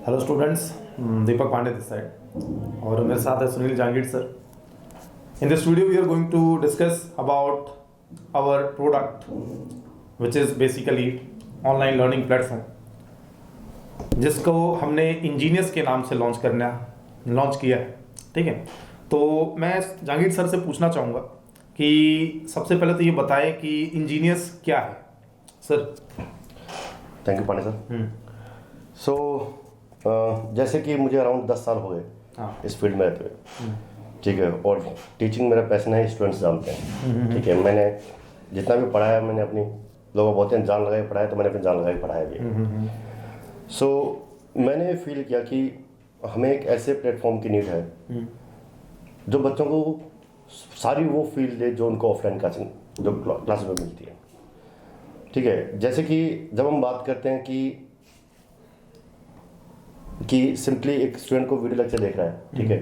Hello students, Deepak Pandey this side और मेरे साथ है Sunil Jahangir sir. In this video we are going to discuss about our product which is basically online learning platform, जिसको हमने engineers के नाम से लॉन्च किया है। ठीक है, तो मैं जहांगीर सर से पूछना चाहूँगा कि सबसे पहले तो ये बताएं कि इंजीनियर्स क्या है sir. Thank you Pandey sir. So जैसे कि मुझे अराउंड 10 साल हो गए इस फील्ड में रहते हुए, ठीक है, और टीचिंग मेरा पैशन है, स्टूडेंट्स जानते हैं। ठीक है, मैंने जितना भी पढ़ाया मैंने अपनी, लोग बोलते हैं जान लगा के पढ़ाया, तो मैंने अपनी जान लगा के पढ़ाया भी। सो मैंने फील किया कि हमें एक ऐसे प्लेटफॉर्म की नीड है जो बच्चों को सारी वो फील्ड दे जो उनको ऑफलाइन क्लासेस जो क्लासेस में मिलती है। ठीक है, जैसे कि जब हम बात करते हैं कि सिंपली एक स्टूडेंट को वीडियो लेक्चर देख रहा है, ठीक है,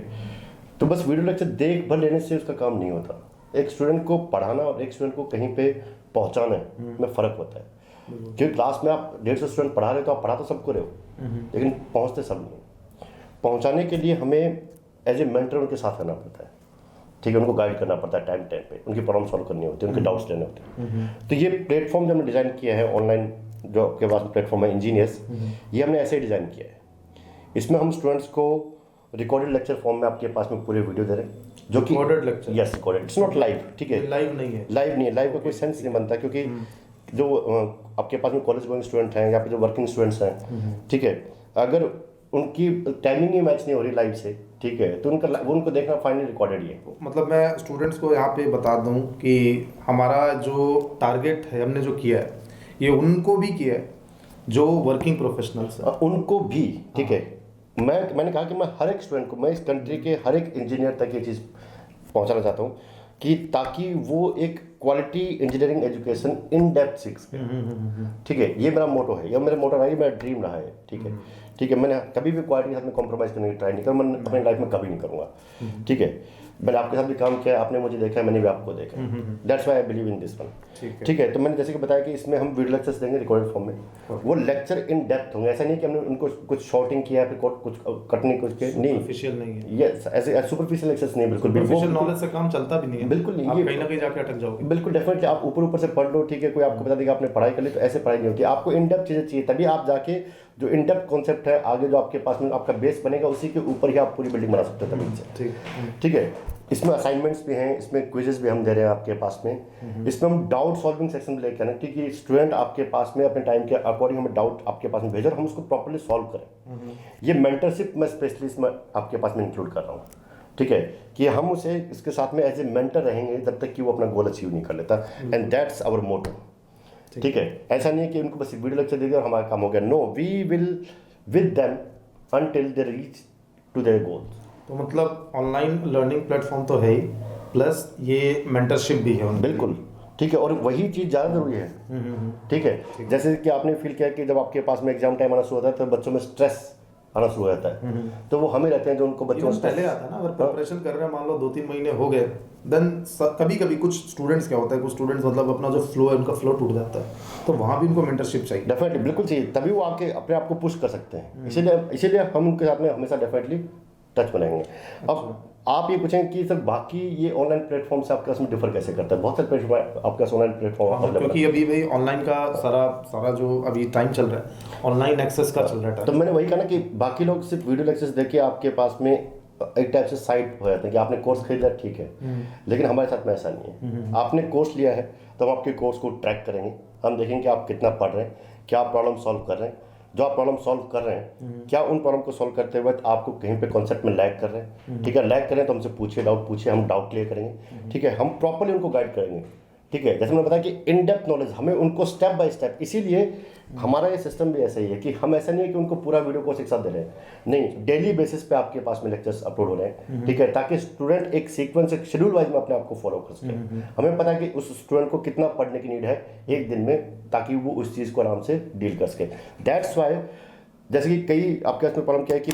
तो बस वीडियो लेक्चर देख भर लेने से उसका काम नहीं होता। एक स्टूडेंट को पढ़ाना और एक स्टूडेंट को कहीं पे पहुंचाना में फ़र्क होता है। क्योंकि क्लास में आप 150 स्टूडेंट पढ़ा रहे हो तो आप पढ़ा तो सबको रहे हो, लेकिन पहुंचते सब नहीं। पहुंचाने के लिए हमें एज ए मेंटर उनके साथ रहना पड़ता है। ठीक है, उनको गाइड करना पड़ता है टाइम पे, उनकी प्रॉब्लम सॉल्व करनी होती है, उनके डाउट्स लेने होते हैं। तो ये प्लेटफॉर्म जो हमने डिज़ाइन किया है, ऑनलाइन जो आपके पास प्लेटफॉर्म है इंजीनियर्स, ये हमने ऐसे ही डिज़ाइन किया है। इसमें हम स्टूडेंट्स को रिकॉर्डेड लेक्चर फॉर्म में आपके पास में पूरे वीडियो दे रहे हैं, जो कि recorded lecture, yes recorded, it's not live. ठीक है, लाइव नहीं है, लाइव का कोई सेंस नहीं बनता, क्योंकि जो आपके पास में कॉलेज गोइंग स्टूडेंट हैं या फिर जो वर्किंग स्टूडेंट्स हैं, ठीक है, अगर उनकी टाइमिंग ही मैच नहीं हो रही लाइव से, ठीक है, तो उनको देखना फाइनली रिकॉर्डेड ही है। मतलब मैं स्टूडेंट्स को यहाँ पे बता दूँ कि हमारा जो टारगेट है, हमने जो किया है, ये उनको भी किया है जो वर्किंग प्रोफेशनल्स हैं, उनको भी। ठीक है, मैंने कहा कि मैं हर एक स्टूडेंट को, मैं इस कंट्री के हर एक इंजीनियर तक ये चीज़ पहुंचाना चाहता हूँ कि ताकि वो एक quality engineering education in depth सीख सके। ठीक है, ये मेरा मोटो है, ये मेरा मोटो रहा है, मेरा ड्रीम रहा है। ठीक है, ठीक है, मैंने कभी भी क्वालिटी के साथ में कॉम्प्रोमाइज़ करने की ट्राई नहीं करूँ, मैं अपनी लाइफ में कभी नहीं करूँगा। ठीक है, मैंने आपके साथ भी काम किया, आपने मुझे देखा है, मैंने भी आपको देखा है। That's why I believe in this one. ठीक है, तो मैंने जैसे कि बताया कि इसमें हम वीडियो लेक्चर्स देंगे रिकॉर्डेड फॉर्म में, वो लेक्चर इन डेप्थ होंगे। ऐसा नहीं कि हमने उनको कुछ शॉर्टिंग किया है, फिर कुछ कटने कुछ के नहीं, सुपरफिशियल नहीं है। यस, ऐसे सुपरफिशियल लेक्चर्स नहीं, बिल्कुल सुपरफिशियल नॉलेज से काम चलता भी नहीं है, बिल्कुल नहीं। आप कहीं ना कहीं जाके अटक जाओगे। बिल्कुल डेफिनेटली, आप ऊपर से पढ़ लो, ठीक है, कोई आपको बता देगा आपने पढ़ाई कर ली, तो ऐसे पढ़ाई नहीं होती। आपको इन डेप्थ चीज़ें चाहिए, तभी आप जाके जो इन डेप्थ कॉन्सेप्ट है आगे जो आपके पास में आपका बेस बनेगा, उसी के ऊपर ही आप पूरी बिल्डिंग बना सकते हो तभी से। ठीक है, इसमें असाइनमेंट्स भी हैं, इसमें क्विजेस भी हम दे रहे हैं आपके पास में। इसमें हम डाउट सॉल्विंग सेक्शन भी लेके आना, क्योंकि स्टूडेंट आपके पास में अपने टाइम के अकॉर्डिंग हमें डाउट आपके पास में भेजे और हम उसको प्रॉपर्ली सॉल्व करें। ये मेंटरशिप मैं स्पेशली इसमें आपके पास में इंक्लूड कर रहा हूँ। ठीक है, कि हम उसे इसके साथ में एज ए मेंटर रहेंगे जब तक कि वो अपना गोल अचीव नहीं कर लेता, एंड दैट्स आवर मोटो। ठीक है, ऐसा नहीं है कि उनको बस वीडियो लेक्चर दे दिया और हमारा काम हो गया। No, we will with them until they reach to their goals. तो मतलब ऑनलाइन लर्निंग प्लेटफॉर्म तो है ही, प्लस ये मेंटरशिप भी है। बिल्कुल, ठीक है, और वही चीज़ ज़्यादा जरूरी है। ठीक है, जैसे कि आपने फील किया कि जब आपके पास में एग्जाम टाइम आना शुरू होता है तो बच्चों में स्ट्रेस आना शुरू हो जाता है, तो वो हमें रहते हैं जो उनको बच्चों में पहले आता है ना। अगर प्रिपरेशन कर रहे हैं, मान लो 2-3 महीने हो गए, देन कभी कभी कुछ स्टूडेंट्स क्या होता है, कुछ स्टूडेंट्स मतलब अपना जो फ्लो है उनका फ्लो टूट जाता है, तो वहाँ भी उनको मेंटरशिप चाहिए। डेफिनेटली, बिल्कुल चाहिए, तभी वो आके अपने आप को पुश कर सकते हैं। इसीलिए हम उनके साथ में हमेशा डेफिनेटली टच बनाएंगे। अब आप ये पूछेंगे कि सर बाकी ये ऑनलाइन प्लेटफॉर्म से आपके पास में डिफर कैसे करता है? बहुत सारे प्लेटफॉर्म आपके पास ऑनलाइन प्लेटफॉर्म, क्योंकि अभी भाई ऑनलाइन का सारा जो अभी टाइम चल रहा है, ऑनलाइन एक्सेस का चल रहा है। तो मैंने वही कहा ना कि बाकी लोग सिर्फ वीडियो लेक्चर्स देख के आपके पास में एक टाइप से साइट हो जाते हैं कि आपने कोर्स खरीदा, ठीक है, लेकिन हमारे साथ में ऐसा नहीं है। आपने कोर्स लिया है तो हम आपके कोर्स को ट्रैक करेंगे, हम देखेंगे कि आप कितना पढ़ रहे हैं, क्या प्रॉब्लम सॉल्व कर रहे हैं, जो आप प्रॉब्लम सॉल्व कर रहे हैं क्या उन प्रॉब्लम को सॉल्व करते हुए आपको कहीं पे कॉन्सेप्ट में लैग कर रहे हैं। ठीक है, लैग करें तो हमसे पूछिए, डाउट पूछिए, हम डाउट क्लियर करेंगे। ठीक है, हम प्रॉपर्ली उनको गाइड करेंगे। ठीक है, जैसे मैंने बताया कि इन डेप्थ नॉलेज हमें उनको स्टेप बाय स्टेप, इसीलिए हमारा ये सिस्टम भी ऐसा ही है कि हम ऐसा नहीं है कि उनको पूरा वीडियो कोर्स एक साथ दे रहे हैं, नहीं, डेली बेसिस पे आपके पास में लेक्चर्स अपलोड हो रहे हैं। ठीक है, ताकि स्टूडेंट एक सीक्वेंस, एक शेड्यूल वाइज में अपने आप को फॉलो कर सके। हमें पता है कि उस स्टूडेंट को कितना पढ़ने की नीड है एक दिन में, ताकि वो उस चीज़ को आराम से डील कर सके। दैट्स वाई, जैसे कि कई आपके पास में प्रॉब्लम क्या है कि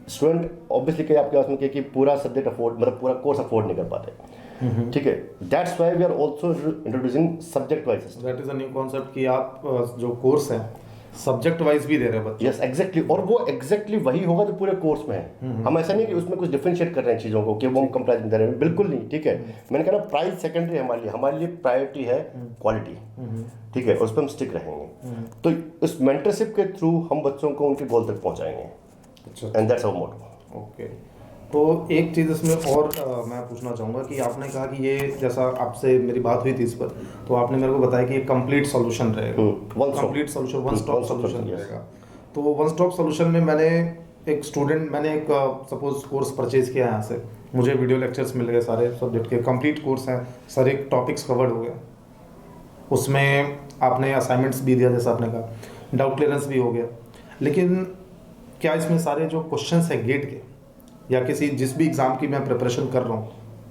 स्टूडेंट ऑब्वियसली कई आपके पास में क्या है कि पूरा सब्जेक्ट अफोर्ड, मतलब पूरा कोर्स अफोर्ड नहीं कर पाते। ठीक है, that's why we are also introducing subject wise system. That is a new concept कि आप जो कोर्स है सब्जेक्ट वाइज भी दे रहे हैं बच्चे। यस एग्जैक्टली, और वो एग्जैक्टली वही होगा जो पूरे कोर्स में है। हम ऐसा नहीं कि उसमें कुछ डिफरेंशिएट कर रहे हैं चीज़ों को कि वो हम कंपैरिजन दे रहे हैं, बिल्कुल नहीं। ठीक है, मैंने कहा ना प्राइस सेकेंडरी है हमारे लिए प्रायोरिटी है क्वालिटी। ठीक है, उस पर हम स्टिक रहेंगे। तो इस मेंटरशिप के थ्रू हम बच्चों को उनके गोल तक पहुंचाएंगे। अच्छा, and that's our motto. Okay. तो एक चीज़ इसमें और मैं पूछना चाहूँगा कि आपने कहा कि ये, जैसा आपसे मेरी बात हुई थी इस पर, तो आपने मेरे को बताया कि ये कंप्लीट सॉल्यूशन रहेगा, complete solution, one stop solution रहेगा। तो वन स्टॉप सॉल्यूशन में मैंने एक सपोज कोर्स परचेज किया यहाँ से, मुझे वीडियो लेक्चर्स मिल गए सारे सब्जेक्ट के, कंप्लीट कोर्स हैं, सारे टॉपिक्स कवर्ड हो गए, उसमें आपने असाइनमेंट्स भी दिया जैसा आपने कहा, डाउट क्लियरेंस भी हो गया। लेकिन क्या इसमें सारे जो क्वेश्चंस है गेट के या किसी जिस भी एग्जाम की मैं प्रिपरेशन कर रहा हूँ,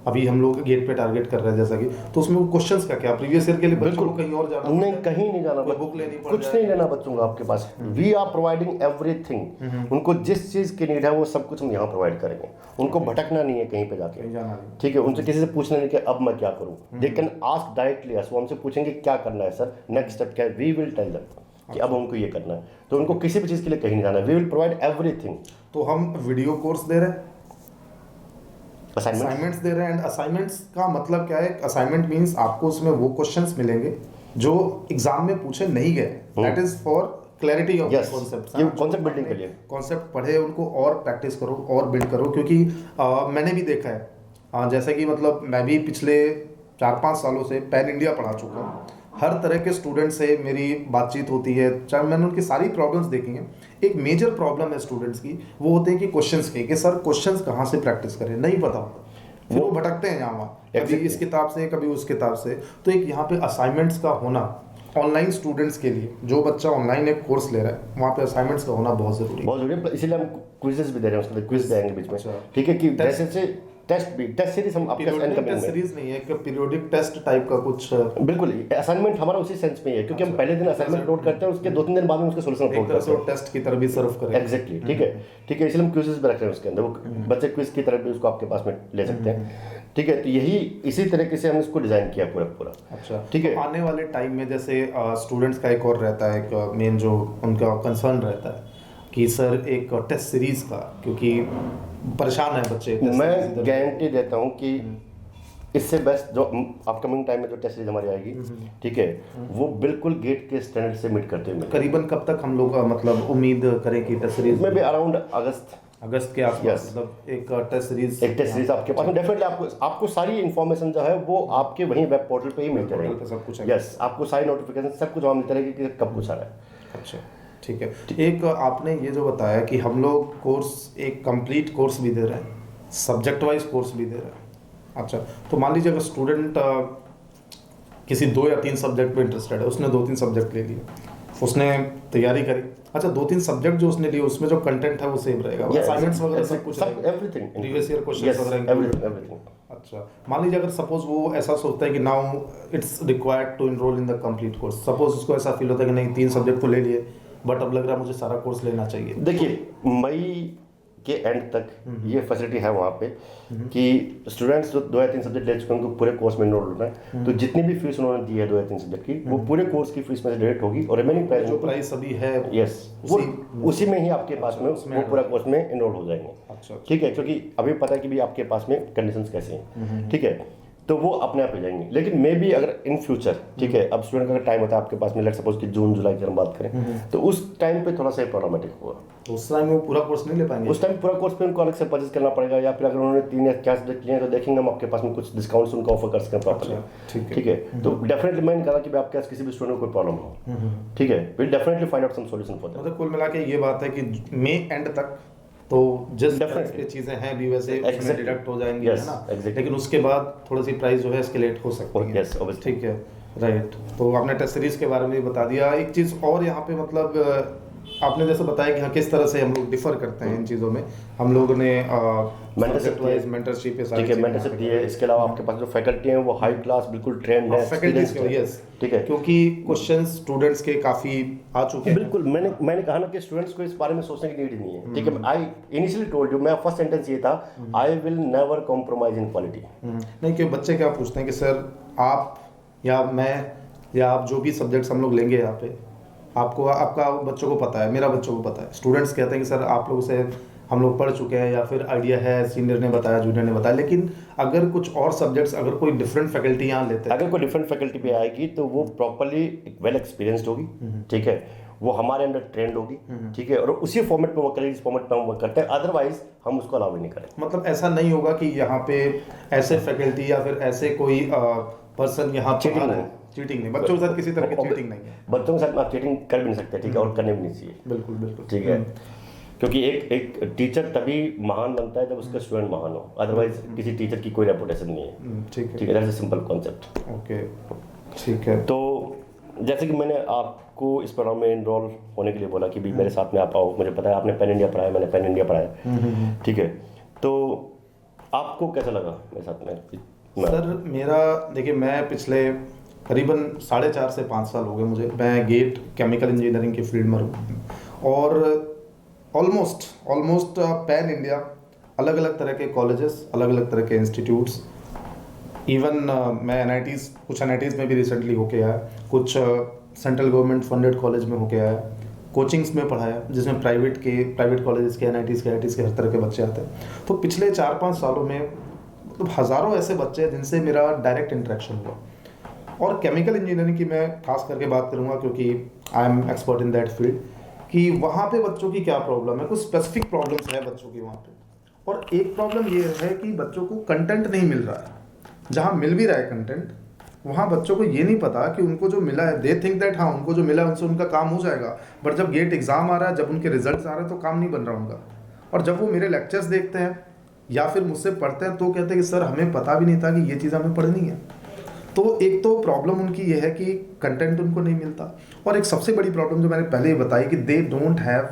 अभी हम लोग गेट पे टारगेट कर रहे हैं जैसा कि, तो उसमें वो क्वेश्चंस का क्या, प्रीवियस ईयर के लिए बच्चों को कहीं और जाना नहीं, कहीं नहीं जाना, बुक लेनी पड़ कुछ नहीं लेना बच्चों को आपके पास। We are providing everything. उनको जिस चीज़ की नीड है वो सब कुछ हम यहाँ प्रोवाइड करेंगे। उनको भटकना नहीं है कहीं पे जाके, ठीक है, उनसे किसी से पूछना नहीं कि अब मैं क्या करूँ। दे कैन आस्क डायरेक्टली अस, वो हमसे पूछेंगे क्या करना है सर, नेक्स्ट स्टेप क्या है, वी विल टेल देम कि अब हमको ये करना है। तो उनको किसी भी चीज़ के लिए कहीं नहीं जाना है, वी विल प्रोवाइड एवरीथिंग। तो हम वीडियो कोर्स दे रहे हैं, असाइनमेंट्स दे रहे हैं, एंड असाइनमेंट्स का मतलब क्या है, असाइनमेंट मींस आपको उसमें वो क्वेश्चंस मिलेंगे जो एग्जाम में पूछे नहीं गए, that is for clarity of concept, ये कॉन्सेप्ट बिल्डिंग के लिए, कॉन्सेप्ट पढ़े उनको और प्रैक्टिस करो और बिल्ड करो। क्योंकि मैंने भी देखा है, जैसे कि मतलब मैं भी पिछले 4-5 सालों से पैन इंडिया पढ़ा चुका हूँ, हर तरह के स्टूडेंट से मेरी बातचीत होती है, चाहे मैंने उनकी सारी प्रॉब्लम्स देखी हैं। एक मेजर प्रॉब्लम है स्टूडेंट्स की, वो होते हैं कि क्वेश्चंस के, कि सर क्वेश्चंस कहाँ से प्रैक्टिस करें, नहीं पता होता, फिर वो भटकते हैं यहाँ वहाँ, कभी इस किताब से कभी उस किताब से। तो एक यहाँ पे असाइनमेंट्स का होना ऑनलाइन स्टूडेंट्स के लिए, जो बच्चा ऑनलाइन एक कोर्स ले रहा है वहाँ पे असाइनमेंट्स का होना बहुत जरूरी है, बहुत जरूरी है। इसीलिए हम क्विजेस भी दे रहे हैं, उसके लिए क्विज देंगे बीच में, ठीक है, कि जैसे से टेस्ट सीरीज हम आपके साथ करेंगे, सीरीज नहीं है कि पीरियोडिक टेस्ट टाइप का कुछ, बिल्कुल असाइनमेंट हमारा उसी सेंस में ही है, क्योंकि हम पहले दिन असाइनमेंट नोट करते हैं, उसके 2-3 दिन बाद में उसका सॉल्यूशन अपलोड करते हैं, टेस्ट की तरह भी सर्व करें। एग्जैक्टली, ठीक है, ठीक है, इसलिए हम क्विजेस भी रख रहे हैं उसके अंदर, वो बच्चे क्विज की तरह भी उसको आपके पास में ले सकते हैं, ठीक है। तो यही इसी तरीके से हमने इसको डिजाइन किया पूरा। अच्छा, ठीक है। तो आने वाले टाइम में जैसे स्टूडेंट्स का एक और रहता है, एक मेन जो उनका कंसर्न रहता है कि सर एक टेस्ट सीरीज का, क्योंकि परेशान है बच्चे, मैं गारंटी देता हूँ कि इससे बेस्ट जो अपकमिंग टाइम में जो टेस्ट सीरीज हमारी आएगी, ठीक है, वो बिल्कुल गेट के स्टैंडर्ड से मीट करते हुए। करीबन कब तक हम लोग मतलब उम्मीद करें कि टेस्ट सीरीज में भी अराउंड अगस्त के आसपास, मतलब एक टेस्ट सीरीज आपके पास डेफिनेटली आपको सारी इन्फॉर्मेशन जो है वो आपके वहीं वेब पोर्टल पे ही मिलते रहेगी, सब कुछ। यस, आपको सारी नोटिफिकेशन सब कुछ वहाँ मिलते रहेगी कि कब कुछ आ रहा है। अच्छा, ठीक है। एक आपने ये जो बताया कि हम लोग कोर्स एक कंप्लीट कोर्स भी दे रहे हैं, सब्जेक्ट वाइज कोर्स भी दे रहे हैं। अच्छा, तो मान लीजिए अगर स्टूडेंट किसी 2 या 3 सब्जेक्ट में इंटरेस्टेड है, उसने 2-3 सब्जेक्ट ले लिए, उसने तैयारी करी, अच्छा 2-3 सब्जेक्ट जो उसने लिए उसमें जो कंटेंट है वो सेम रहेगा, असाइनमेंट्स वगैरह सब कुछ, एवरीथिंग, प्रीवियस ईयर क्वेश्चंस वगैरह, एवरीथिंग। अच्छा, मान लीजिए अगर सपोज वो ऐसा सोचता है कि now it's required to enroll in the complete course, suppose उसको ऐसा फील होता है कि नहीं 3 सब्जेक्ट तो ले लिए बट अब लग रहा है मुझे सारा कोर्स लेना चाहिए। देखिए, मई के एंड तक ये फैसिलिटी है वहाँ पे कि स्टूडेंट्स जो 2 या 3 सब्जेक्ट ले चुके हैं उनको पूरे कोर्स में इनरोल होना है, तो जितनी भी फीस उन्होंने दी है 2 या 3 सब्जेक्ट की, वो पूरे कोर्स की फीस में से डिडक्ट होगी और रिमेनिंग प्राइस जो प्राइस अभी है, यस, उसी में ही आपके पास में वो पूरा कोर्स में इनरोल हो जाएंगे। अच्छा, ठीक है, क्योंकि अभी पता है कि भी आपके पास में कंडीशंस कैसे हैं, ठीक है, तो वो अपने आप हो जाएंगे। लेकिन मे बी अगर इन फ्यूचर, ठीक है, अब स्टूडेंट का अगर टाइम होता है आपके पास में, लेट्स सपोज कि जून जुलाई की हम बात करें, तो उस टाइम पे थोड़ा सा प्रॉब्लमेटिक होगा, तो उस टाइम वो पूरा कोर्स नहीं ले पाएंगे, उस टाइम पूरा कोर्स पे उनको अलग से परचेज करना पड़ेगा, या फिर अगर उन्होंने 3 या 4 सब्जेक्ट लिए तो देखेंगे हम आपके पास में कुछ डिस्काउंट्स उनको ऑफर कर सकें प्रॉपर्ली, ठीक है। तो डेफिनेटली मैं नहीं कहा कि भी आपके पास किसी भी स्टूडेंट को कोई प्रॉब्लम हो, ठीक है, will definitely find out some solution for that. मतलब कुल मिला के ये बात है कि मई एंड तक तो जिस पे चीजें हैं भी वैसे उसमें डिडक्ट हो जाएंगी, है ना, लेकिन उसके बाद थोड़ी सी प्राइस जो है एस्केलेट हो सकती है, ठीक है, राइट। तो आपने टेस्ट सीरीज के बारे में भी बता दिया। एक चीज और यहाँ पे मतलब आपने जैसे बताया कि हाँ किस तरह से हम लोग डिफर करते हैं इन चीज़ों में, हम लोगों ने मेंटरशिप है, ठीक है, मेंटरशिप दी है। इसके अलावा आपके पास जो फैकल्टी हैं वो हाई क्लास बिल्कुल ट्रेंड है, फैकल्टीज के, यस, ठीक है, क्योंकि क्वेश्चंस स्टूडेंट्स के काफी आ चुके हैं। बिल्कुल, मैंने कहा ना कि स्टूडेंट्स को इस बारे में सोचने की नीड नहीं है, ठीक है। आई इनिशियली टोल्ड यू, मेरा फर्स्ट सेंटेंस ये था, I will never compromise in quality. नहीं, कि बच्चे क्या पूछते हैं कि सर आप या मैं या आप जो भी सब्जेक्ट्स हम लोग लेंगे यहाँ पे, आपको आपका बच्चों को पता है, मेरा बच्चों को पता है, स्टूडेंट्स कहते हैं कि सर आप लोगों से हम लोग पढ़ चुके हैं या फिर आइडिया है, सीनियर ने बताया, जूनियर ने बताया, लेकिन अगर कुछ और सब्जेक्ट्स, अगर कोई डिफरेंट फैकल्टी यहाँ लेते हैं, अगर कोई डिफरेंट फैकल्टी पे आएगी तो वो प्रॉपरली वेल एक्सपीरियंस्ड होगी, ठीक है, वो हमारे अंदर ट्रेंड होगी, ठीक है, और उसी फॉर्मेट पे वर्क करेगी जिस फॉर्मेट पे हम वर्क करते हैं, अदरवाइज हम उसको अलाउ ही नहीं करेंगे। मतलब ऐसा नहीं होगा कि यहाँ पे ऐसे फैकल्टी या फिर ऐसे कोई पर्सन यहाँ चीटिंग नहीं, चीटिंग नहीं, बच्चों के साथ किसी तरह की चीटिंग नहीं है, बच्चों के साथ आप चीटिंग कर भी नहीं सकते, ठीक है, और करने भी नहीं चाहिए, बिल्कुल बिल्कुल, ठीक है, क्योंकि एक टीचर तभी महान बनता है जब उसका स्टूडेंट महान हो, अदरवाइज किसी टीचर की कोई रेपुटेशन नहीं है, ठीक है, ठीक है, that's a simple concept. Okay, ठीक है। तो जैसे कि मैंने आपको इस प्रोग्राम में इनरोल होने के लिए बोला कि भी मेरे साथ में आप आओ, मुझे पता है आपने पैन इंडिया पढ़ाया, मैंने पैन इंडिया पढ़ाया, ठीक है, तो आपको कैसा लगा मेरे साथ में? सर मेरा देखिए, मैं पिछले करीबन 4.5 से 5 साल हो गए मुझे, मैं गेट केमिकल इंजीनियरिंग के फील्ड में हूँ और ऑलमोस्ट पैन इंडिया अलग अलग तरह के कॉलेजेस, अलग अलग तरह के इंस्टीट्यूट्स, इवन मैं एनआईटीज़, कुछ एनआईटीज़ में भी रिसेंटली होके आया, कुछ सेंट्रल गवर्नमेंट फंडेड कॉलेज में होके आया, कोचिंग्स में पढ़ाया जिसमें प्राइवेट कॉलेजेस के, एनआईटीज़ के, आईआईटीज़ के हर तरह के बच्चे आते हैं। तो पिछले 4-5 सालों में मतलब हज़ारों ऐसे बच्चे हैं जिनसे मेरा डायरेक्ट इंटरेक्शन हुआ, और केमिकल इंजीनियरिंग की मैं खास करके बात करूँगा क्योंकि I am expert in that field, कि वहाँ पे बच्चों की क्या प्रॉब्लम है, कुछ स्पेसिफिक प्रॉब्लम्स है बच्चों की वहाँ पे। और एक प्रॉब्लम ये है कि बच्चों को कंटेंट नहीं मिल रहा है, जहाँ मिल भी रहा है कंटेंट, वहाँ बच्चों को ये नहीं पता कि उनको जो मिला है, दे थिंक दैट हाँ उनको जो मिला है उनसे उनका काम हो जाएगा, बट जब गेट एग्जाम आ रहा है, जब उनके रिजल्ट्स आ रहे हैं तो काम नहीं बन रहा उनका। और जब वो मेरे लेक्चर्स देखते हैं या फिर मुझसे पढ़ते हैं तो कहते हैं कि सर हमें पता भी नहीं था कि ये चीज़ हमें पढ़नी है। तो एक तो प्रॉब्लम उनकी ये है कि कंटेंट उनको नहीं मिलता, और एक सबसे बड़ी प्रॉब्लम जो मैंने पहले ही बताई कि they don't have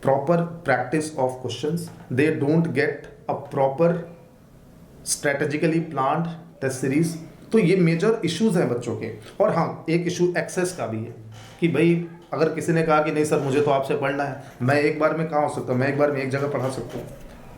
proper practice of questions, they don't get a proper strategically planned test series. तो ये मेजर इश्यूज हैं बच्चों के। और हाँ, एक इशू एक्सेस का भी है कि भाई अगर किसी ने कहा कि नहीं सर मुझे तो आपसे पढ़ना है, मैं एक बार में कहाँ हो सकता हूँ, मैं एक बार में एक जगह पढ़ा सकता हूँ।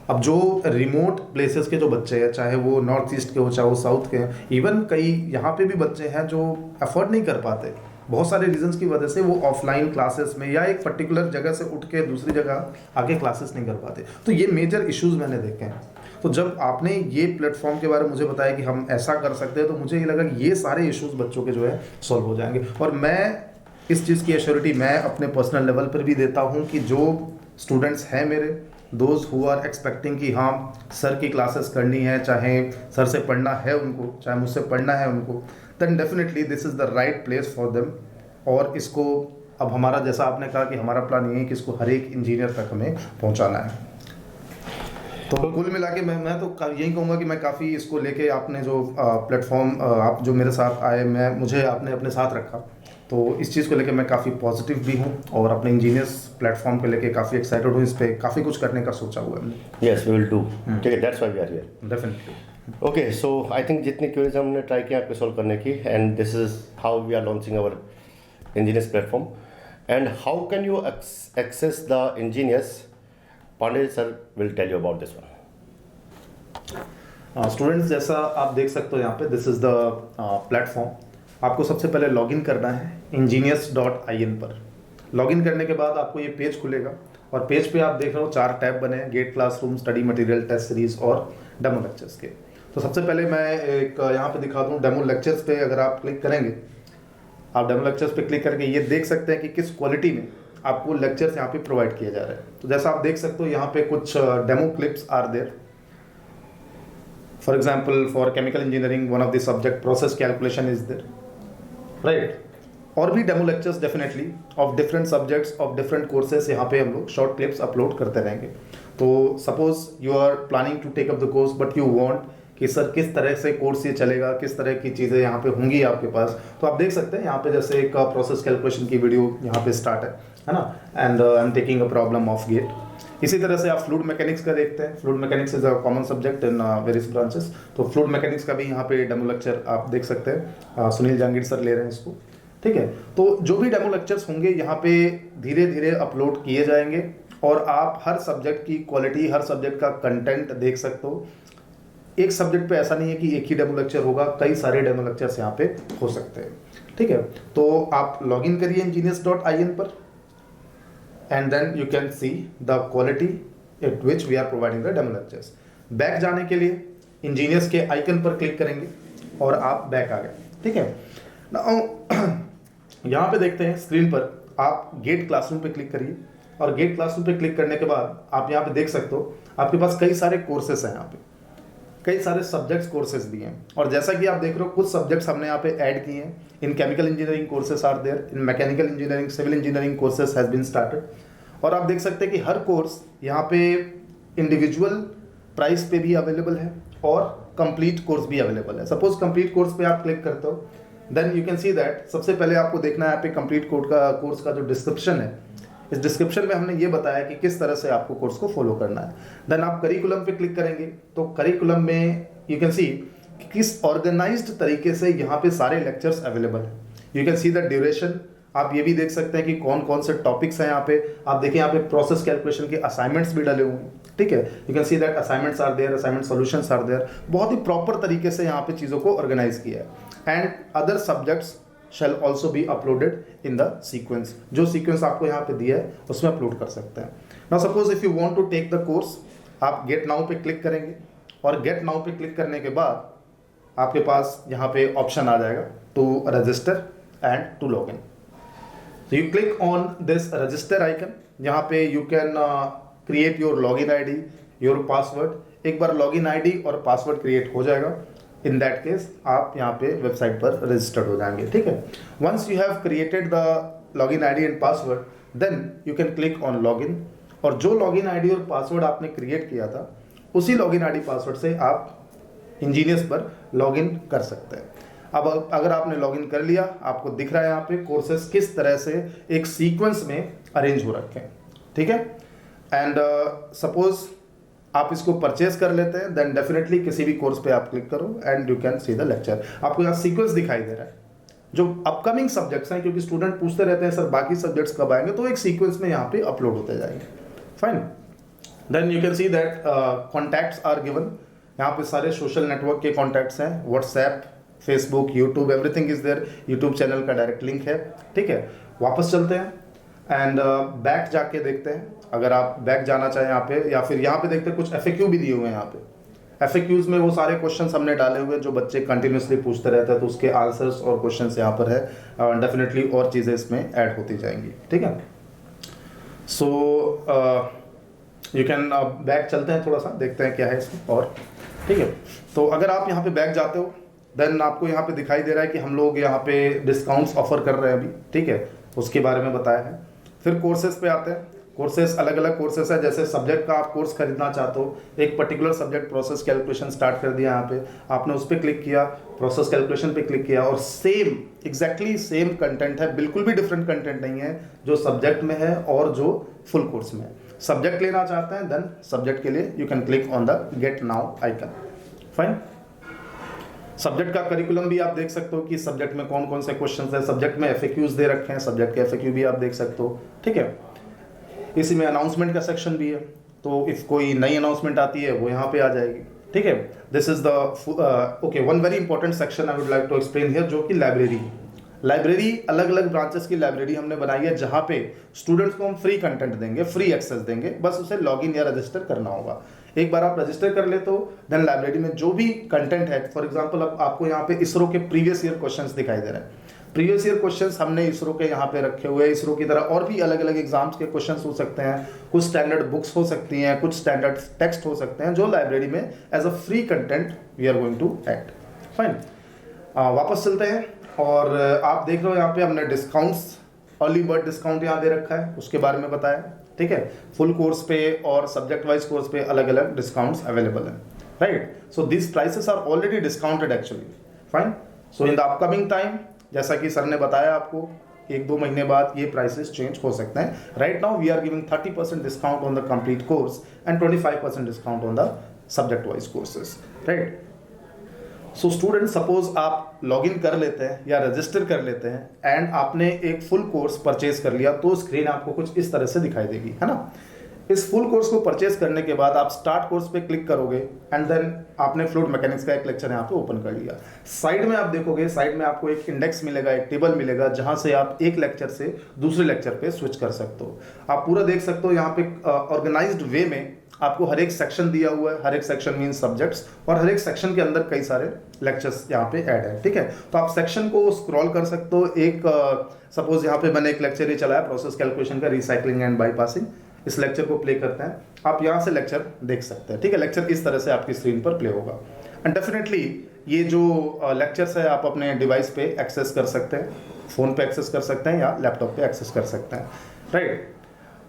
अब जो रिमोट प्लेसेस के जो बच्चे हैं, चाहे वो नॉर्थ ईस्ट के हो चाहे वो साउथ के हैं, इवन कई यहाँ पे भी बच्चे हैं जो अफोर्ड नहीं कर पाते, बहुत सारे रीजंस की वजह से वो ऑफलाइन क्लासेस में या एक पर्टिकुलर जगह से उठ के दूसरी जगह आके क्लासेस नहीं कर पाते। तो ये मेजर इश्यूज मैंने देखे हैं। तो जब आपने ये प्लेटफॉर्म के बारे में मुझे बताया कि हम ऐसा कर सकते हैं, तो मुझे ये लगा कि ये सारे इश्यूज बच्चों के जो है सॉल्व हो जाएंगे। और मैं इस चीज़ की एश्योरिटी मैं अपने पर्सनल लेवल पर भी देता हूँ कि जो स्टूडेंट्स हैं मेरे, दोज हु आर एक्सपेक्टिंग कि हाँ सर की क्लासेस करनी है, चाहे सर से पढ़ना है उनको, चाहे मुझसे पढ़ना है उनको, then definitely this is the right place for them. और इसको अब हमारा, जैसा आपने कहा कि हमारा प्लान ये है कि इसको हर एक इंजीनियर तक हमें पहुंचाना है। तो कुल मिला के मैं तो यही कहूँगा कि मैं काफ़ी इसको लेके, आपने जो प्लेटफॉर्म आप जो मेरे साथ आए, मुझे आपने अपने साथ रखा, तो इस चीज़ को लेके मैं काफ़ी पॉजिटिव भी हूँ और अपने इंजीनियर्स प्लेटफॉर्म को लेके काफ़ी एक्साइटेड हूँ। इस पर काफ़ी कुछ करने का सोचा हुआ है। यस वी विल डू, ठीक है, that's why we are here definitely. Okay, so I think जितनी क्वेरीज हमने ट्राई किया आपको सॉल्व करने की, and this is how we are launching our engineers platform. And how can you access the engineers? Pandey sir will tell you about this one. Students, जैसा आप देख सकते हो यहाँ पे, दिस इज़ द प्लेटफॉर्म। आपको सबसे पहले लॉगिन करना है engineers.in पर। लॉगिन करने के बाद आपको ये पेज खुलेगा, और पेज पे आप देख रहे हो 4 टैब बने हैं, GATE classroom, study material, test series और डेमो लेक्चर्स के। तो सबसे पहले मैं एक यहाँ पे दिखा दूँ डेमो लेक्चर्स पे। अगर आप क्लिक करेंगे, आप डेमो लेक्चर्स पे क्लिक करके ये देख सकते हैं कि किस क्वालिटी में आपको लेक्चर्स यहाँ पे प्रोवाइड किए जा रहे हैं। तो जैसा आप देख सकते हो यहाँ पे कुछ demo clips are there. For example, for chemical engineering, one of the subject process calculation is there, right? और भी demo lectures definitely of different subjects of different courses यहाँ पे हम लोग शॉर्ट क्लिप्स अपलोड करते रहेंगे। तो suppose you are planning to take up the course but you want कि सर किस तरह से कोर्स ये चलेगा, किस तरह की चीज़ें यहाँ पे होंगी आपके पास, तो आप देख सकते हैं यहाँ पे जैसे एक प्रोसेस कैलकुलेशन की वीडियो यहाँ पे स्टार्ट है ना, and I am taking a problem of GATE. इसी तरह से आप फ्लूइड मैकेनिक्स का देखते हैं। Fluid mechanics is a common subject in various branches. तो फ्लूइड मैकेनिक्स का भी यहाँ पे डेमो लेक्चर आप देख सकते हैं, सुनील जहांगीर सर ले रहे हैं इसको, ठीक है। तो जो भी डेमो लेक्चर्स होंगे यहाँ पे धीरे धीरे अपलोड किए जाएंगे, और आप हर सब्जेक्ट की क्वालिटी, हर सब्जेक्ट का कंटेंट देख सकते हो। एक सब्जेक्ट पे ऐसा नहीं है कि एक ही डेमो लेक्चर होगा, कई सारे डेमो लेक्चर्स यहाँ पे हो सकते हैं, ठीक है, तो आप लॉग इन करिए ingenious.in पर and then you can see the quality at which we are providing the demo lectures. Back जाने के लिए इंजीनियर्स के आइकन पर क्लिक करेंगे और आप बैक आ गए, ठीक है। यहाँ पे देखते हैं स्क्रीन पर आप गेट क्लासरूम पे क्लिक करिए और गेट क्लासरूम पे क्लिक करने के बाद आप यहाँ पे देख सकते हो आपके पास कई सारे कोर्सेस हैं, यहाँ पे कई सारे सब्जेक्ट्स कोर्सेज भी हैं और जैसा कि आप देख रहे हो कुछ सब्जेक्ट्स हमने यहाँ पे ऐड किए हैं। In chemical engineering courses are there, in mechanical engineering, civil engineering courses has been started और आप देख सकते हैं कि हर कोर्स यहाँ पे इंडिविजुअल प्राइस पे भी अवेलेबल है और कंप्लीट कोर्स भी अवेलेबल है। सपोज कंप्लीट कोर्स पे आप क्लिक करते हो then you can see that सबसे पहले आपको देखना है यहाँ पे कंप्लीट कोर्स का जो डिस्क्रिप्शन है, इस डिस्क्रिप्शन में हमने ये बताया कि किस तरह से आपको कोर्स को फॉलो करना है। देन आप करिकुलम पे क्लिक करेंगे तो करिकुलम में यू कैन सी किस ऑर्गेनाइज्ड तरीके से यहाँ पे सारे लेक्चर्स अवेलेबल हैं। You can see the duration, आप ये भी देख सकते हैं कि कौन कौन से टॉपिक्स हैं यहाँ पे। आप देखिए यहाँ पे प्रोसेस कैलकुलेशन के असाइनमेंट्स भी डले हुए हैं, ठीक है। You can see that assignments are there, assignment solutions are there. बहुत ही प्रॉपर तरीके से यहाँ पे चीज़ों को ऑर्गेनाइज किया है and other subjects shall also be uploaded in the sequence। जो सीक्वेंस आपको यहाँ पे दिया है उसमें अपलोड कर सकते हैं। Now suppose if you want to take the course, आप get now पे क्लिक करेंगे और get now पे क्लिक करने के बाद आपके पास यहाँ पे ऑप्शन आ जाएगा to register and to log in। So you click on this register icon, यहाँ पे you can create your login ID, your password। एक बार login ID और password create हो जाएगा, इन दैट केस आप यहाँ पे वेबसाइट पर रजिस्टर्ड हो जाएंगे, ठीक है। Once you have created the login ID and password then you can click on login और जो लॉगिन आईडी और पासवर्ड आपने क्रिएट किया था उसी लॉगिन आईडी पासवर्ड से आप इंजीनियर्स पर लॉगिन कर सकते हैं। अब अगर आपने लॉगिन कर लिया, आपको दिख रहा है यहाँ पे कोर्सेज किस तरह से एक सीक्वेंस में अरेंज हो रखे हैं, ठीक है। एंड सपोज आप इसको परचेज कर लेते हैं देन डेफिनेटली किसी भी कोर्स पे आप क्लिक करो and you can see the lecture. आपको यहाँ सीक्वेंस दिखाई दे रहा है जो अपकमिंग सब्जेक्ट्स हैं, क्योंकि स्टूडेंट पूछते रहते हैं सर बाकी सब्जेक्ट्स कब आएंगे, तो एक सीक्वेंस में यहाँ पे अपलोड होते जाएंगे। Fine, then you can see that contacts are given. यहाँ पे सारे सोशल नेटवर्क के कॉन्टैक्ट्स हैं, WhatsApp, Facebook, YouTube, everything is there. YouTube channel का डायरेक्ट लिंक है, ठीक है। वापस चलते हैं एंड बैक जाके देखते हैं, अगर आप बैक जाना चाहें यहाँ पे, या फिर यहाँ पे देखते हैं कुछ FAQ भी दिए हुए हैं। यहाँ पे FAQs में वो सारे क्वेश्चंस हमने डाले हुए जो बच्चे कंटिन्यूसली पूछते रहते हैं, तो उसके आंसर्स और क्वेश्चंस यहाँ पर है। डेफिनेटली और चीज़ें इसमें ऐड होती जाएंगी, ठीक है। सो यू कैन बैक चलते हैं, थोड़ा सा देखते हैं क्या है इसमें और, ठीक है। तो अगर आप यहाँ पे बैक जाते हो देन आपको यहाँ पे दिखाई दे रहा है कि हम लोग यहाँ पे डिस्काउंट्स ऑफर कर रहे हैं अभी, ठीक है, उसके बारे में बताया है। फिर कोर्सेज पे आते हैं। कोर्सेज अलग अलग कोर्सेज है, जैसे सब्जेक्ट का आप कोर्स खरीदना चाहते हो, एक particular subject process calculation start कर दिया यहाँ पे, आपने उस पर क्लिक किया, प्रोसेस कैलकुलेशन पे क्लिक किया और सेम एग्जैक्टली सेम कंटेंट है, बिल्कुल भी डिफरेंट कंटेंट नहीं है जो सब्जेक्ट में है और जो फुल कोर्स में है। सब्जेक्ट लेना चाहते हैं देन सब्जेक्ट के लिए you can click on the get now icon. Fine, subject का करिकुलम भी आप देख सकते हो कि सब्जेक्ट में कौन कौन से क्वेश्चंस है। सब्जेक्ट में FAQs दे रखे हैं, सब्जेक्ट के FAQ भी आप देख सकते हो, ठीक है। इसी में अनाउंसमेंट का सेक्शन भी है, तो इफ कोई नई अनाउंसमेंट आती है वो यहाँ पे आ जाएगी, ठीक है। This is the okay, one very important section I would like to explain here, जो कि लाइब्रेरी। लाइब्रेरी अलग अलग ब्रांचेस की लाइब्रेरी हमने बनाई है, जहाँ पे स्टूडेंट्स को हम फ्री कंटेंट देंगे, फ्री एक्सेस देंगे, बस उसे लॉगिन या रजिस्टर करना होगा। एक बार आप रजिस्टर कर ले तो देन लाइब्रेरी में जो भी कंटेंट है, फॉर एग्जांपल अब आपको यहाँ पे इसरो के प्रीवियस ईयर क्वेश्चंस दिखाई दे रहे हैं। प्रीवियस ईयर क्वेश्चंस हमने इसरो के यहाँ पे रखे हुए हैं। इसरो की तरह और भी अलग अलग एग्जाम्स के क्वेश्चंस हो सकते हैं, कुछ स्टैंडर्ड बुक्स हो सकती हैं, कुछ स्टैंडर्ड टेक्स्ट हो सकते हैं, जो लाइब्रेरी में as a free content we are going to add. Fine, वापस चलते हैं और आप देख रहे हो यहाँ पे हमने डिस्काउंट्स, अर्ली बर्ड डिस्काउंट यहाँ दे रखा है, उसके बारे में बताया, ठीक है। फुल कोर्स पे और सब्जेक्ट वाइज कोर्स पे अलग अलग डिस्काउंट्स अवेलेबल हैं, right. So this prices are already discounted actually. Fine, so in the upcoming time, जैसा कि सर ने बताया आपको, 1-2 महीने बाद ये प्राइसेस चेंज हो सकते हैं। Right now we are giving 30% discount on the complete course and 25% discount on the subject wise courses, right. So student, suppose आप लॉगिन कर लेते हैं या रजिस्टर कर लेते हैं एंड आपने एक फुल कोर्स परचेज कर लिया, तो स्क्रीन आपको कुछ इस तरह से दिखाई देगी, है ना। इस फुल कोर्स को परचेस करने के बाद आप स्टार्ट कोर्स पे क्लिक करोगे एंड देन आपने फ्लूइड मैकेनिक्स का एक लेक्चर यहाँ पे ओपन कर लिया। साइड में आप देखोगे, साइड में आपको एक इंडेक्स मिलेगा, एक टेबल मिलेगा, जहां से आप एक लेक्चर से दूसरे लेक्चर पे स्विच कर सकते हो। आप पूरा देख सकते हो यहाँ पे ऑर्गेनाइज्ड वे में आपको हर एक सेक्शन दिया हुआ है। हर एक सेक्शन मीन्स सब्जेक्ट्स, और हर एक सेक्शन के अंदर कई सारे लेक्चर्स यहाँ पे ऐड है। ठीक है, तो आप सेक्शन को स्क्रॉल कर सकते हो। एक सपोज यहाँ पे मैंने एक लेक्चर ही चलाया प्रोसेस कैलकुलेशन का, रिसाइकलिंग एंड बाईपासिंग। इस लेक्चर को प्ले करते हैं, आप यहाँ से लेक्चर देख सकते हैं। ठीक है, लेक्चर इस तरह से आपकी स्क्रीन पर प्ले होगा एंड डेफिनेटली ये जो लेक्चर्स है आप अपने डिवाइस पे एक्सेस कर सकते हैं, फ़ोन पे एक्सेस कर सकते हैं या लैपटॉप पे एक्सेस कर सकते हैं। Right,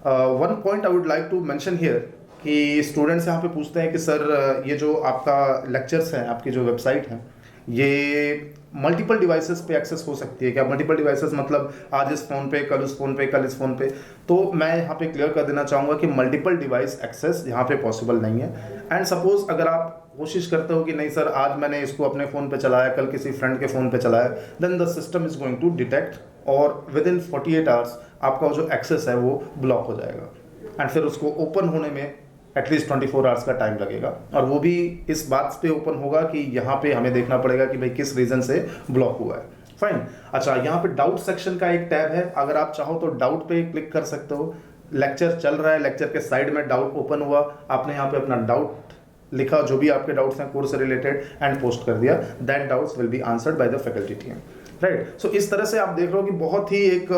one point I would like to mention here कि स्टूडेंट्स यहाँ पे पूछते हैं कि सर ये जो आपका लेक्चर्स हैं, आपकी जो वेबसाइट है, ये मल्टीपल डिवाइसेस पे एक्सेस हो सकती है क्या? मल्टीपल डिवाइसेस मतलब आज इस फ़ोन पे, कल उस फ़ोन पे, कल इस फ़ोन पे। तो मैं यहाँ पे क्लियर कर देना चाहूँगा कि मल्टीपल डिवाइस एक्सेस यहाँ पे पॉसिबल नहीं है। एंड सपोज अगर आप कोशिश करते हो कि नहीं सर आज मैंने इसको अपने फ़ोन पे चलाया, कल किसी फ्रेंड के फ़ोन पे चलाया, then the system is going to detect और विद इन 48 आवर्स आपका जो एक्सेस है वो ब्लॉक हो जाएगा एंड फिर उसको ओपन होने में एटलीस्ट 24 आवर्स का टाइम लगेगा, और वो भी इस बात पे ओपन होगा कि यहाँ पे हमें देखना पड़ेगा कि भाई किस रीज़न से ब्लॉक हुआ है। फाइन, अच्छा यहाँ पे डाउट सेक्शन का एक टैब है, अगर आप चाहो तो डाउट पे क्लिक कर सकते हो। लेक्चर चल रहा है, लेक्चर के साइड में डाउट ओपन हुआ, आपने यहाँ पे अपना डाउट लिखा, जो भी आपके डाउट्स हैं कोर्स से रिलेटेड, एंड पोस्ट कर दिया। That doubts will be answered by the faculty team. Right, so इस तरह से आप देख रहे हो कि बहुत ही एक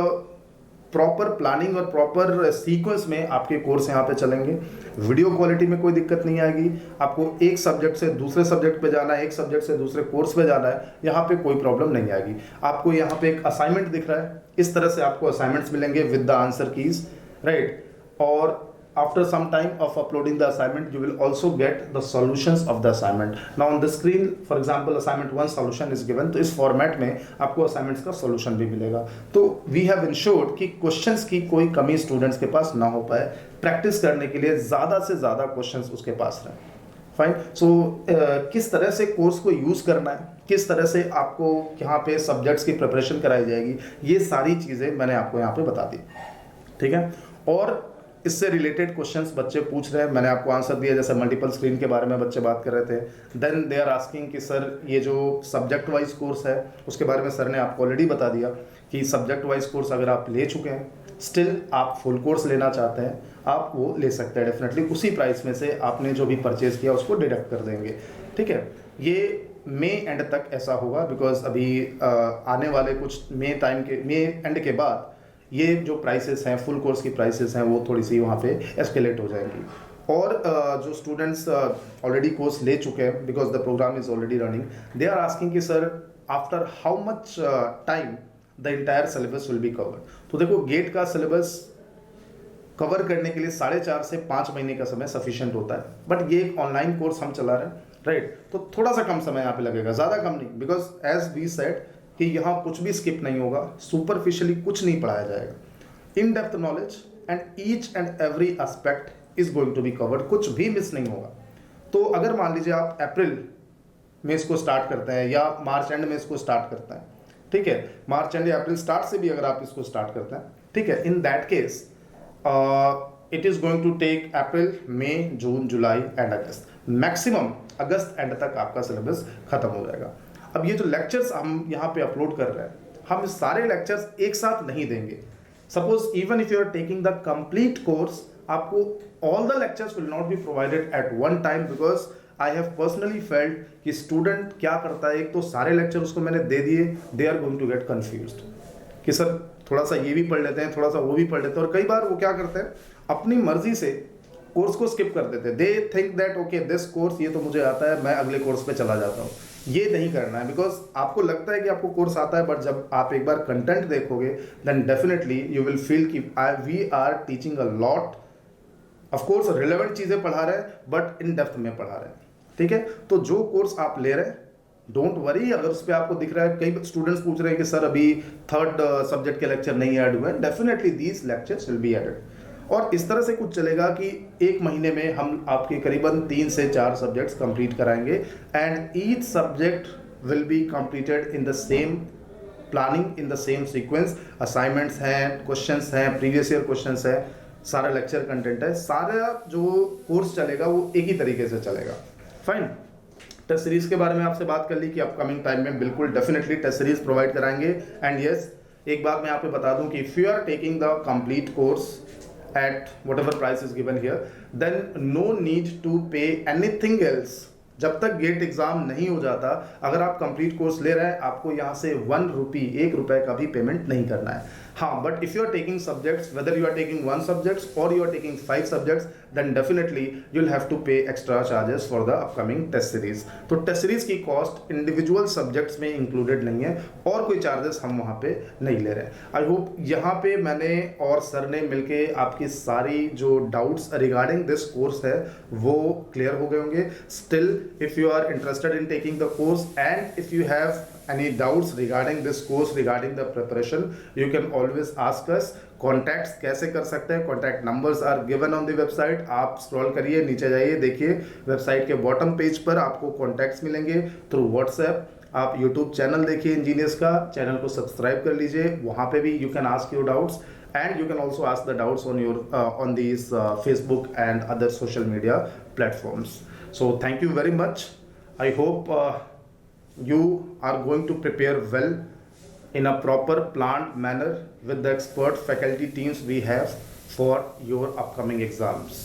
प्रॉपर प्लानिंग और प्रॉपर सीक्वेंस में आपके कोर्स यहाँ पे चलेंगे। वीडियो क्वालिटी में कोई दिक्कत नहीं आएगी। आपको एक सब्जेक्ट से दूसरे सब्जेक्ट पे जाना है, एक सब्जेक्ट से दूसरे कोर्स पे जाना है, यहाँ पे कोई प्रॉब्लम नहीं आएगी। आपको यहाँ पे एक असाइनमेंट दिख रहा है, इस तरह से आपको असाइनमेंट्स मिलेंगे with the answer keys. Right, और after some time of uploading the assignment you will also get the solutions of the assignment. Now on the screen for example assignment 1 solution is given, तो इस format में आपको assignments का solution भी मिलेगा। तो we have insured कि questions की कोई कमी स्टूडेंट्स के पास ना हो पाए, प्रैक्टिस करने के लिए ज़्यादा से ज़्यादा क्वेश्चंस उसके पास रहें। फाइन, सो किस तरह से कोर्स को यूज़ करना है, किस तरह से आपको यहाँ पे सब्जेक्ट्स की प्रिपरेशन कराई जाएगी, ये सारी चीज़ें मैंने आपको यहाँ पे बता दी। ठीक है, और इससे रिलेटेड क्वेश्चंस बच्चे पूछ रहे हैं, मैंने आपको आंसर दिया। जैसे मल्टीपल स्क्रीन के बारे में बच्चे बात कर रहे थे, देन दे आर आस्किंग कि सर ये जो सब्जेक्ट वाइज कोर्स है उसके बारे में सर ने आपको ऑलरेडी बता दिया कि सब्जेक्ट वाइज कोर्स अगर आप ले चुके हैं, स्टिल आप फुल कोर्स लेना चाहते हैं, आप वो ले सकते हैं डेफिनेटली। उसी प्राइस में से आपने जो भी परचेज किया उसको डिडक्ट कर देंगे। ठीक है, ये मई एंड तक ऐसा होगा, बिकॉज अभी आने वाले कुछ मई एंड के बाद ये जो प्राइसेस हैं, फुल कोर्स की प्राइसेस हैं, वो थोड़ी सी वहाँ पे एस्केलेट हो जाएंगी। और जो स्टूडेंट्स ऑलरेडी कोर्स ले चुके हैं, because the program is already running, they are asking कि sir after how much time the entire syllabus will be covered. तो देखो, गेट का सिलेबस कवर करने के लिए 4.5 से 5 महीने का समय सफिशिएंट होता है, बट ये एक ऑनलाइन कोर्स हम चला रहे हैं। राइट, तो थोड़ा सा कम समय यहाँ पे लगेगा, ज़्यादा कम नहीं, बिकॉज एज वी सेड कि यहाँ कुछ भी स्किप नहीं होगा, सुपरफिशियली कुछ नहीं पढ़ाया जाएगा। In depth knowledge and each and every aspect is going to be covered, कुछ भी मिस नहीं होगा। तो अगर मान लीजिए आप अप्रैल में इसको स्टार्ट करते हैं या मार्च एंड में इसको स्टार्ट करते हैं, ठीक है, मार्च एंड या अप्रैल स्टार्ट से भी अगर आप इसको स्टार्ट करते हैं, ठीक है, in that case it is going to take April, May, June, July and August, maximum August end तक आपका सिलेबस खत्म हो जाएगा। अब ये जो लेक्चर्स हम यहाँ पे अपलोड कर रहे हैं, हम सारे लेक्चर्स एक साथ नहीं देंगे। Suppose even if you are taking the complete course, आपको all the lectures will not be provided at one time, because I have personally felt कि स्टूडेंट क्या करता है, एक तो सारे लेक्चर उसको मैंने दे दिए, they are going to get confused कि सर थोड़ा सा ये भी पढ़ लेते हैं, थोड़ा सा वो भी पढ़ लेते हैं, और कई बार वो क्या करते हैं अपनी मर्जी से कोर्स को स्किप कर देते हैं। They think that okay this course ये तो मुझे आता है, मैं अगले कोर्स पे चला जाता हूँ। ये नहीं करना है, बिकॉज आपको लगता है कि आपको कोर्स आता है, बट जब आप एक बार कंटेंट देखोगे then definitely you will feel कि we are teaching a lot. Of course relevant चीज़ें पढ़ा रहे हैं, बट इन डेप्थ में पढ़ा रहे हैं। ठीक है, तो जो कोर्स आप ले रहे हैं, डोंट वरी अगर उस पर आपको दिख रहा है। कई स्टूडेंट्स पूछ रहे हैं कि सर अभी थर्ड सब्जेक्ट के लेक्चर नहीं ऐड हुए हैं, definitely these lectures will be added. और इस तरह से कुछ चलेगा कि एक महीने में हम आपके करीबन 3 से 4 सब्जेक्ट्स कंप्लीट कराएंगे, and each subject will be completed in the same planning, in the same sequence. Assignments हैं, क्वेश्चंस हैं, प्रीवियस ईयर क्वेश्चंस हैं, सारा लेक्चर कंटेंट है, सारा जो कोर्स चलेगा वो एक ही तरीके से चलेगा। फाइन। टेस्ट सीरीज के बारे में आपसे बात कर ली कि अपकमिंग टाइम में बिल्कुल डेफिनेटली टेस्ट सीरीज प्रोवाइड कराएंगे। एंड यस, एक बात मैं यहाँ पे बता दूं कि if you are taking the complete course at whatever price is given here, then no need to pay anything else. जब तक गेट एग्जाम नहीं हो जाता, अगर आप कंप्लीट कोर्स ले रहे हैं, आपको यहाँ से 1 रुपए का भी पेमेंट नहीं करना है। हाँ, but if you are taking subjects, whether you are taking 1 subjects और you are taking 5 subjects, then definitely you'll have to pay extra charges for the upcoming test series। तो टेस्ट सीरीज की cost individual subjects में included नहीं है और कोई charges हम वहाँ पे नहीं ले रहे हैं। आई होप यहाँ पे मैंने और सर ने मिलके आपकी सारी जो डाउट्स रिगार्डिंग दिस कोर्स है वो क्लियर हो गए होंगे। Still if you are interested in taking the course and if you have any doubts regarding this course, regarding the preparation, you can always ask us। Contacts कैसे कर सकते हैं? Contact numbers are given on the website. आप scroll करिए, नीचे जाइए, देखिए website के बॉटम पेज पर आपको कॉन्टैक्ट्स मिलेंगे थ्रू व्हाट्सएप। आप यूट्यूब चैनल देखिए इंजीनियर्स का, चैनल को सब्सक्राइब कर लीजिए, वहाँ पे भी you can ask your doubts and you can also ask the doubts on your on these Facebook and other social media platforms। So thank you very much। I hope you are going to prepare well in a proper planned manner with the expert faculty teams we have for your upcoming exams।